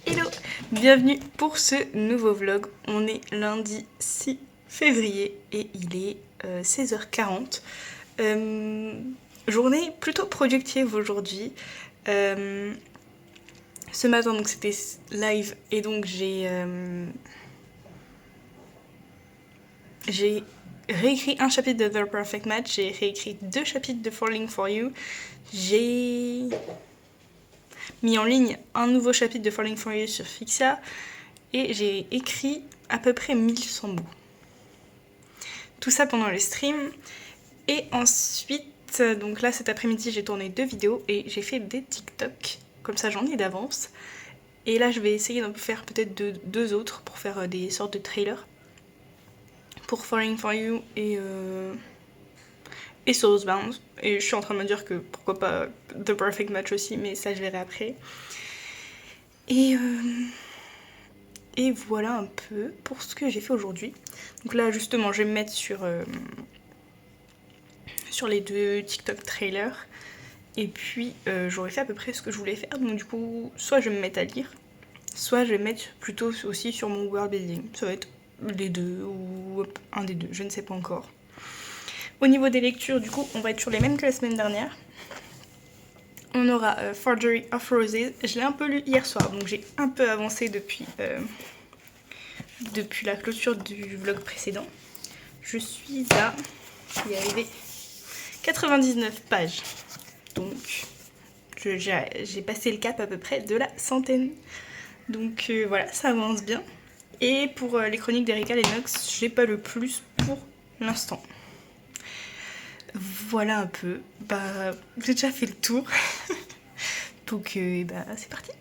Hello, bienvenue pour ce nouveau vlog. On est lundi 6 février et il est 16h40. Journée plutôt productive aujourd'hui. Ce matin donc c'était live et donc j'ai réécrit un chapitre de The Perfect Match, j'ai réécrit 2 chapitres de Falling For You, j'ai mis en ligne un nouveau chapitre de Falling For You sur Fixia et j'ai écrit à peu près 1100 mots. Tout ça pendant le stream. Et ensuite, donc là cet après-midi j'ai tourné 2 vidéos et j'ai fait des TikTok, comme ça j'en ai d'avance. Et là je vais essayer d'en faire peut-être 2 autres pour faire des sortes de trailers. Pour Falling For You et Soulsbound. Et je suis en train de me dire que pourquoi pas The Perfect Match aussi, mais ça je verrai après. Et voilà un peu pour ce que j'ai fait aujourd'hui. Donc là justement je vais me mettre sur les 2 TikTok trailers. Et puis j'aurais fait à peu près ce que je voulais faire. Donc du coup soit je vais me mettre à lire, soit je vais me mettre plutôt aussi sur mon world building. Ça va être les 2 ou un des 2, je ne sais pas encore. Au niveau des lectures, du coup, on va être sur les mêmes que la semaine dernière. On aura Forgery of Roses. Je l'ai un peu lu hier soir, donc j'ai un peu avancé depuis la clôture du vlog précédent. Je suis à, il est arrivé, 99 pages. Donc, j'ai passé le cap à peu près de la centaine. Donc voilà, ça avance bien. Et pour les chroniques d'Erika Lennox, j'ai pas le plus pour l'instant. Voilà un peu. Bah, j'ai déjà fait le tour. Donc c'est parti.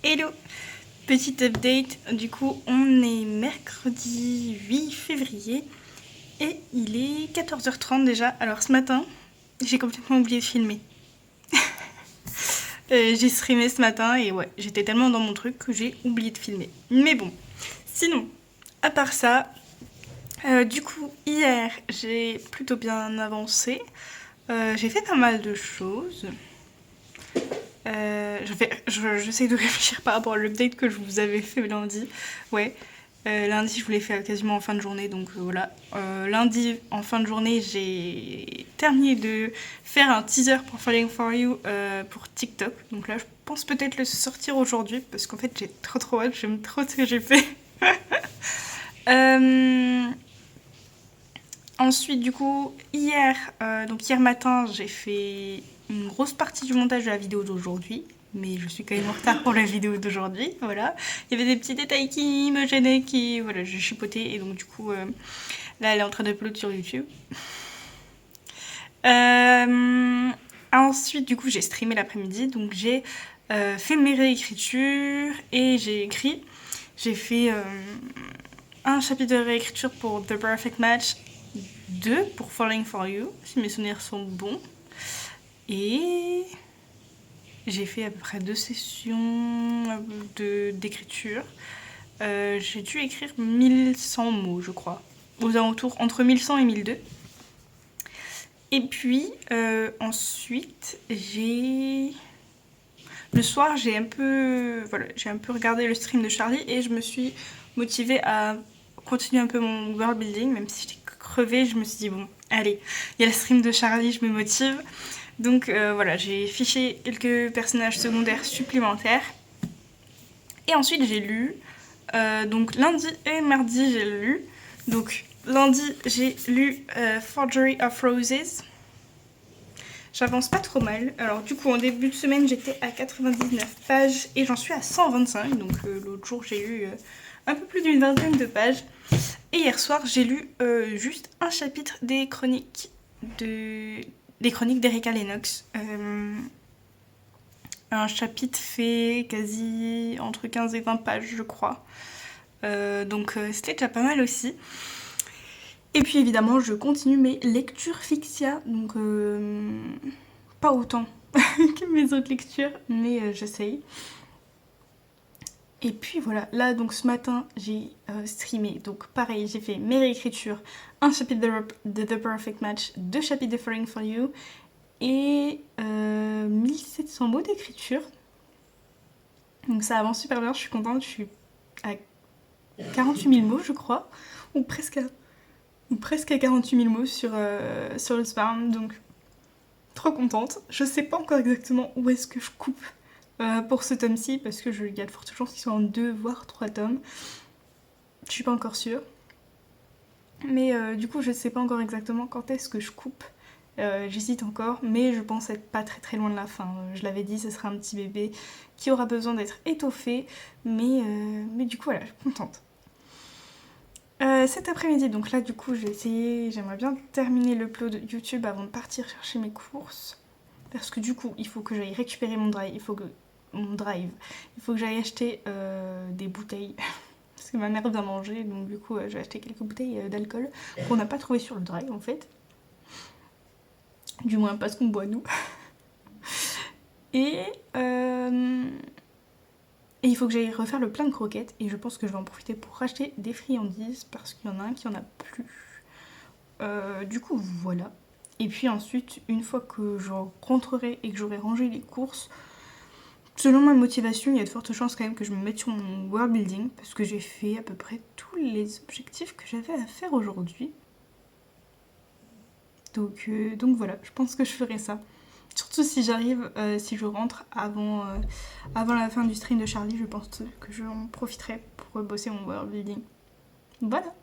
Hello! Petite update, du coup on est mercredi 8 février et il est 14h30 déjà. Alors ce matin, j'ai complètement oublié de filmer. J'ai streamé ce matin et ouais, j'étais tellement dans mon truc que j'ai oublié de filmer. Mais bon, sinon, à part ça, du coup hier j'ai plutôt bien avancé. J'ai fait pas mal de choses. J'essaie de réfléchir par rapport à l'update que je vous avais fait lundi. Ouais, lundi je vous l'ai fait quasiment en fin de journée, donc voilà. Lundi en fin de journée j'ai terminé de faire un teaser pour Falling For You pour TikTok. Donc là je pense peut-être le sortir aujourd'hui parce qu'en fait j'ai trop hâte, j'aime trop ce que j'ai fait. Ensuite, du coup, hier matin, j'ai fait une grosse partie du montage de la vidéo d'aujourd'hui. Mais je suis quand même en retard pour la vidéo d'aujourd'hui, voilà. Il y avait des petits détails qui me gênaient, voilà, j'ai chipoté. Et donc, du coup, là, elle est en train d'upload sur YouTube. Ensuite, du coup, j'ai streamé l'après-midi. Donc, j'ai fait mes réécritures et j'ai écrit. J'ai fait un chapitre de réécriture pour The Perfect Match, 2 pour Falling For You, si mes souvenirs sont bons. Et j'ai fait à peu près 2 sessions d'écriture. J'ai dû écrire 1100 mots, je crois. Aux alentours, entre 1100 et 1200. Et puis, ensuite, le soir, j'ai un peu regardé le stream de Charlie et je me suis motivée à continuer un peu mon world building, même si j'étais crevée, je me suis dit bon, allez, il y a le stream de Charlie, je me motive. Donc voilà, j'ai fiché quelques personnages secondaires supplémentaires. Et ensuite j'ai lu, donc lundi et mardi j'ai lu. Donc lundi j'ai lu Forgery of Roses. J'avance pas trop mal. Alors du coup en début de semaine j'étais à 99 pages et j'en suis à 125. Donc l'autre jour j'ai lu un peu plus d'une vingtaine de pages. Et hier soir j'ai lu juste un chapitre des chroniques d'Erika Lennox. Un chapitre fait quasi entre 15 et 20 pages je crois. Donc c'était déjà pas mal aussi. Et puis évidemment je continue mes lectures Fixia, donc pas autant que mes autres lectures, mais j'essaye. Et puis voilà, là donc ce matin j'ai streamé, donc pareil j'ai fait mes réécritures, un chapitre de The Perfect Match, 2 chapitres de Falling For You et 1700 mots d'écriture. Donc ça avance super bien, je suis contente, je suis à 48 000 mots je crois, ou presque à 48 000 mots sur le spam, donc trop contente. Je sais pas encore exactement où est-ce que je coupe pour ce tome-ci, parce que il y a de fortes chances qu'ils soient en 2 voire 3 tomes. Je suis pas encore sûre. Mais du coup, je sais pas encore exactement quand est-ce que je coupe. J'hésite encore, mais je pense être pas très loin de la fin. Je l'avais dit, ce sera un petit bébé qui aura besoin d'être étoffé, mais du coup, voilà, je suis contente. Cet après-midi, donc là du coup j'aimerais bien terminer l'upload YouTube avant de partir chercher mes courses. Parce que du coup il faut que j'aille récupérer mon drive, il faut que j'aille acheter des bouteilles. Parce que ma mère vient manger, donc du coup j'ai acheté quelques bouteilles d'alcool qu'on n'a pas trouvé sur le drive en fait. Du moins parce qu'on boit nous. Et il faut que j'aille refaire le plein de croquettes et je pense que je vais en profiter pour racheter des friandises parce qu'il y en a un qui en a plus. Du coup voilà. Et puis ensuite, une fois que je rentrerai et que j'aurai rangé les courses, selon ma motivation, il y a de fortes chances quand même que je me mette sur mon world building parce que j'ai fait à peu près tous les objectifs que j'avais à faire aujourd'hui. Donc voilà, je pense que je ferai ça. Surtout si j'arrive, si je rentre avant la fin du stream de Charlie, je pense que j'en profiterai pour bosser mon world building. Voilà.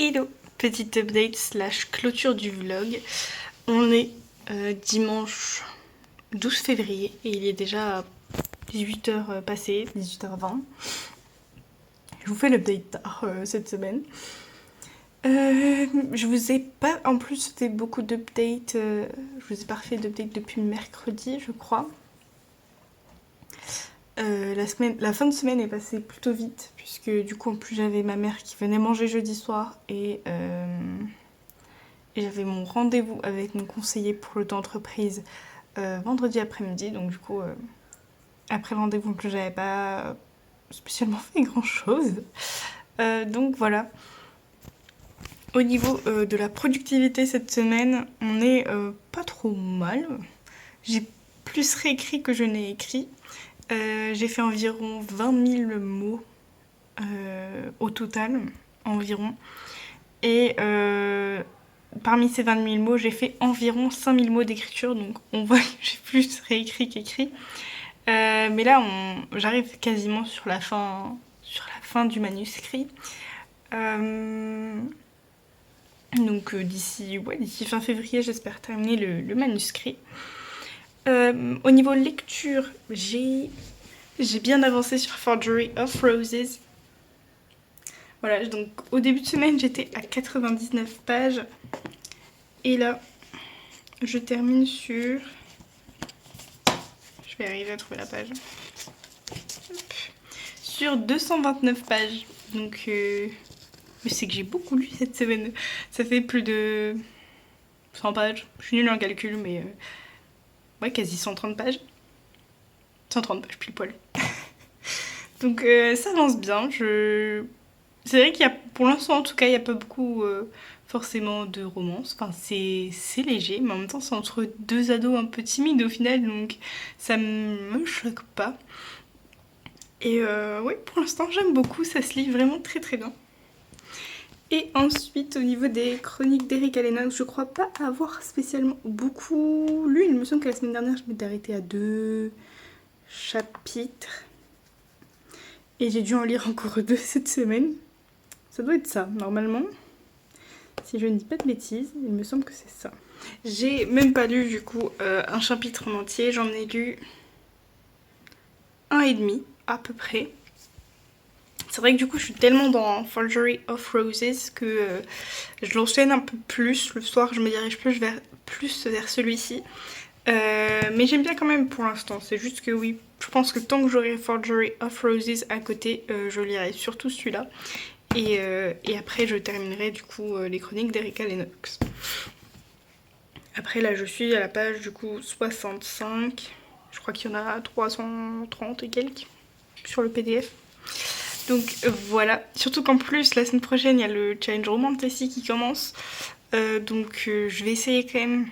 Hello, petite update slash clôture du vlog. On est dimanche 12 février et il est déjà 18h passées, 18h20. Je vous fais l'update tard cette semaine. Je vous ai pas en plus fait beaucoup d'updates, je vous ai pas refait d'update depuis mercredi je crois. La fin de semaine est passée plutôt vite puisque du coup en plus j'avais ma mère qui venait manger jeudi soir et j'avais mon rendez-vous avec mon conseiller pour le temps entreprise vendredi après-midi, donc du coup après le rendez-vous en plus j'avais pas spécialement fait grand chose, donc voilà. Au niveau de la productivité cette semaine, on est pas trop mal. J'ai plus réécrit que je n'ai écrit. J'ai fait environ 20 000 mots au total, environ. Et parmi ces 20 000 mots, j'ai fait environ 5 000 mots d'écriture, donc on voit que j'ai plus réécrit qu'écrit. Mais là, j'arrive quasiment sur la fin du manuscrit. Donc d'ici fin février, j'espère terminer le manuscrit. Au niveau lecture, j'ai bien avancé sur Forgery of Roses. Voilà, donc au début de semaine, j'étais à 99 pages. Et là, je termine sur... Je vais arriver à trouver la page. Hop. Sur 229 pages. Donc, mais c'est que j'ai beaucoup lu cette semaine. Ça fait plus de 100 pages. Je suis nulle en calcul, mais... ouais, quasi 130 pages. 130 pages, pile poil. Donc ça avance bien. C'est vrai qu'il y a, pour l'instant en tout cas, il n'y a pas beaucoup forcément de romance. Enfin, c'est léger, mais en même temps, c'est entre deux ados un peu timides au final, donc ça me choque pas. Et oui, pour l'instant, j'aime beaucoup. Ça se lit vraiment très très bien. Et ensuite, au niveau des chroniques d'Eric Lennox, je crois pas avoir spécialement beaucoup lu. Il me semble que la semaine dernière, je m'étais arrêtée à 2 chapitres. Et j'ai dû en lire encore 2 cette semaine. Ça doit être ça, normalement. Si je ne dis pas de bêtises, il me semble que c'est ça. J'ai même pas lu, du coup, un chapitre en entier. J'en ai lu 1,5, à peu près. C'est vrai que du coup je suis tellement dans Forgery of Roses que je l'enchaîne un peu plus. Le soir je me dirige plus vers celui-ci. Mais j'aime bien quand même pour l'instant. C'est juste que oui, je pense que tant que j'aurai Forgery of Roses à côté, je lirai surtout celui-là. Et après je terminerai du coup les chroniques d'Erika Lennox. Après là je suis à la page du coup 65. Je crois qu'il y en a 330 et quelques sur le PDF. Donc voilà, surtout qu'en plus la semaine prochaine il y a le challenge Romantasy qui commence, donc je vais essayer quand même.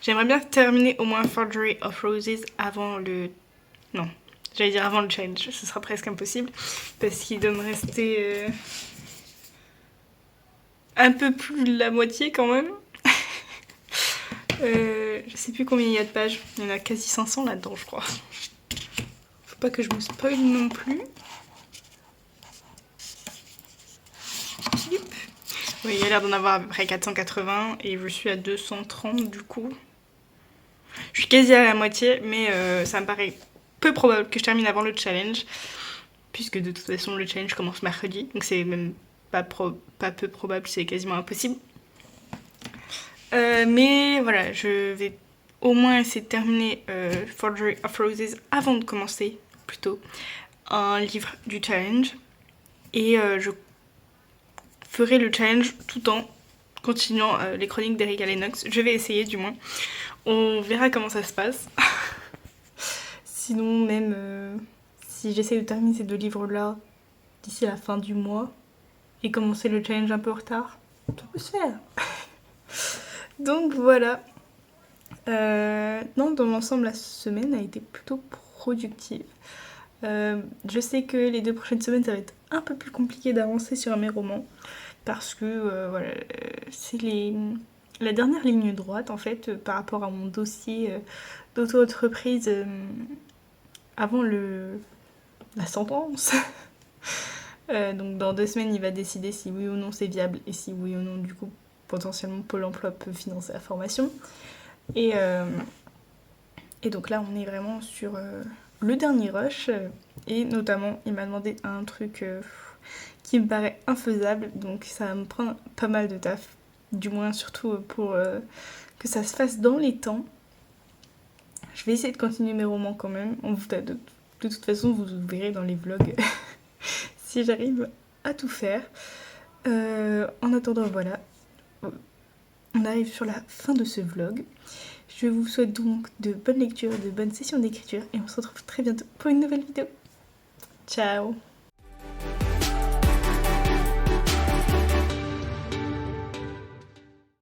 J'aimerais bien terminer au moins Forgery of Roses avant le... Non, j'allais dire avant le challenge, ce sera presque impossible parce qu'il doit me rester un peu plus de la moitié quand même. Je sais plus combien il y a de pages, il y en a quasi 500 là-dedans je crois. Faut pas que je me spoil non plus. Oui, il y a l'air d'en avoir à peu près 480 et je suis à 230 du coup. Je suis quasi à la moitié, mais ça me paraît peu probable que je termine avant le challenge, puisque de toute façon le challenge commence mercredi, donc c'est même pas peu probable, c'est quasiment impossible. Mais voilà, je vais au moins essayer de terminer Forgery of Roses avant de commencer plutôt un livre du challenge. Et je ferai le challenge tout en continuant les chroniques d'Erika Lennox. Je vais essayer du moins. On verra comment ça se passe. Sinon même si j'essaie de terminer ces 2 livres-là d'ici la fin du mois et commencer le challenge un peu en retard, ça peut se faire. Donc voilà. Non, dans l'ensemble, la semaine a été plutôt productive. Je sais que les 2 prochaines semaines, ça va être un peu plus compliqué d'avancer sur mes romans parce que voilà, c'est la dernière ligne droite en fait par rapport à mon dossier d'auto-entreprise avant la sentence. Donc dans 2 semaines, il va décider si oui ou non c'est viable et si oui ou non, du coup, potentiellement Pôle emploi peut financer la formation. Et donc là, on est vraiment sur le dernier rush. Et notamment, il m'a demandé un truc qui me paraît infaisable. Donc ça va me prendre pas mal de taf. Du moins, surtout pour que ça se fasse dans les temps. Je vais essayer de continuer mes romans quand même. De toute façon, vous verrez dans les vlogs si j'arrive à tout faire. En attendant, voilà. On arrive sur la fin de ce vlog. Je vous souhaite donc de bonnes lectures, de bonnes sessions d'écriture et on se retrouve très bientôt pour une nouvelle vidéo. Ciao!